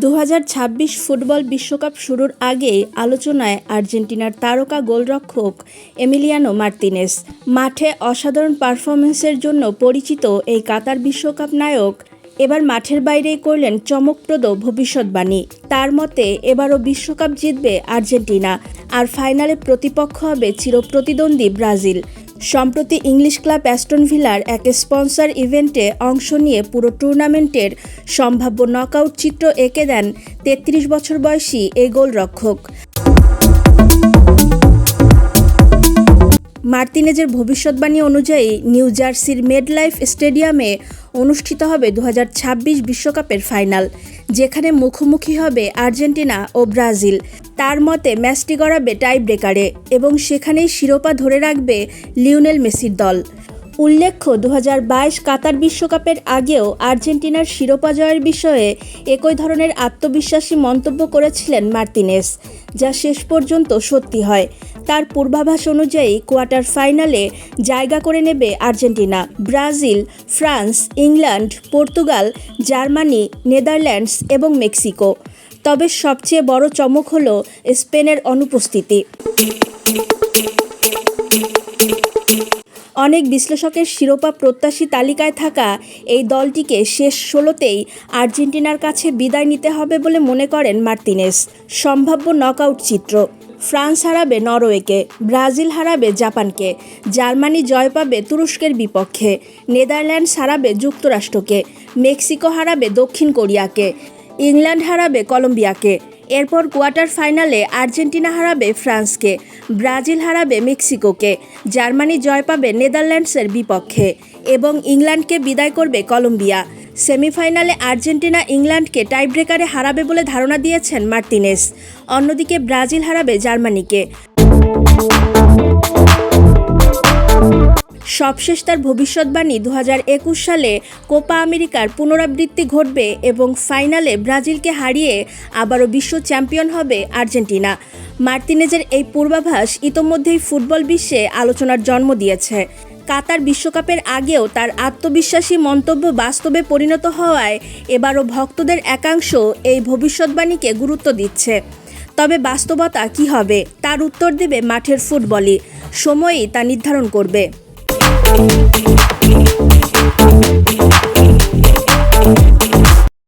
2026 football বিশ্বকাপ শুরুর আগেই আলোচনায় আর্জেন্টিনার তারকা গোলরক্ষক এমিলিয়ানো মার্তিনেজ। মাঠে অসাধারণ পারফরম্যান্সের জন্য পরিচিত এই কাতার বিশ্বকাপ নায়ক এবার মাঠের বাইরেই করলেন চমকপ্রদ ভবিষ্যৎবাণী। তার মতে এবারও বিশ্বকাপ জিতবে আর্জেন্টিনা, আর ফাইনালে প্রতিপক্ষ হবে চিরপ্রতিদ্বন্দ্বী ব্রাজিল। সম্প্রতি ইংলিশ ক্লাব অ্যাস্টন ভিলার এক স্পন্সর ইভেন্টে অংশ নিয়ে পুরো টুর্নামেন্টের সম্ভাব্য নকআউট চিত্র এঁকে দেন 33 বছর বয়সী এই গোলরক্ষক। মার্তিনেজের ভবিষ্যৎবাণী অনুযায়ী নিউ জার্সির মেডলাইফ স্টেডিয়ামে অনুষ্ঠিত হবে 2026 বিশ্বকাপের ফাইনাল, যেখানে মুখোমুখি হবে আর্জেন্টিনা ও ব্রাজিল। তার মতে ম্যাচটি গড়াবে টাই ব্রেকারে এবং সেখানেই শিরোপা ধরে রাখবে লিওনেল মেসির দল। উল্লেখ্য, 2022 কাতার বিশ্বকাপের আগেও আর্জেন্টিনার শিরোপা জয়ের বিষয়ে একই ধরনের আত্মবিশ্বাসী মন্তব্য করেছিলেন মার্তিনেজ, যা শেষ পর্যন্ত সত্যি হয়। তার পূর্বাভাস অনুযায়ী কোয়ার্টার ফাইনালে জায়গা করে নেবে Argentina, Brazil, France, England, Portugal, Germany, Netherlands এবং মেক্সিকো। তবে সবচেয়ে বড় চমক হলো স্পেনের অনুপস্থিতি। অনেক বিশ্লেষকের শিরোপা প্রত্যাশী তালিকায় থাকা এই দলটিকে শেষ 16তেই আর্জেন্টিনার কাছে বিদায় নিতে হবে বলে মনে করেন মার্তিনেজ। সম্ভাব্য নকআউট চিত্র: ফ্রান্স হারাবে নরওয়েকে, ব্রাজিল হারাবে জাপানকে, জার্মানি জয় পাবে তুরস্কের বিপক্ষে, নেদারল্যান্ডস হারাবে যুক্তরাষ্ট্রকে, মেক্সিকো হারাবে দক্ষিণ কোরিয়াকে, ইংল্যান্ড হারাবে কলম্বিয়াকে। এরপর কোয়ার্টার ফাইনালে আর্জেন্টিনা হারাবে ফ্রান্সকে, ব্রাজিল হারাবে মেক্সিকোকে, জার্মানি জয় পাবে নেদারল্যান্ডসের বিপক্ষে এবং ইংল্যান্ডকে বিদায় করবে কলম্বিয়া। সেমিফাইনালে আর্জেন্টিনা ইংল্যান্ডকে টাইব্রেকারে হারাবে বলে ধারণা দিয়েছেন মার্তিনেজ। অন্যদিকে ব্রাজিল হারাবে জার্মানিকে। সবশেষ তার ভবিষ্যৎবাণী, 2021 সালে কোপা আমেরিকার পুনরাবৃত্তি ঘটবে এবং ফাইনালে ব্রাজিলকে হারিয়ে আবারও বিশ্ব চ্যাম্পিয়ন হবে আর্জেন্টিনা। মার্তিনেজের এই পূর্বাভাস ইতোমধ্যেই ফুটবল বিশ্বে আলোচনার জন্ম দিয়েছে। কাতার বিশ্বকাপের আগেও তার আত্মবিশ্বাসী মন্তব্য বাস্তবে পরিণত হওয়ায় এবারও ভক্তদের একাংশ এই ভবিষ্যৎবাণীকে গুরুত্ব দিচ্ছে। তবে বাস্তবতা কী হবে তার উত্তর দেবে মাঠের ফুটবলই। সময়ই তা নির্ধারণ করবে।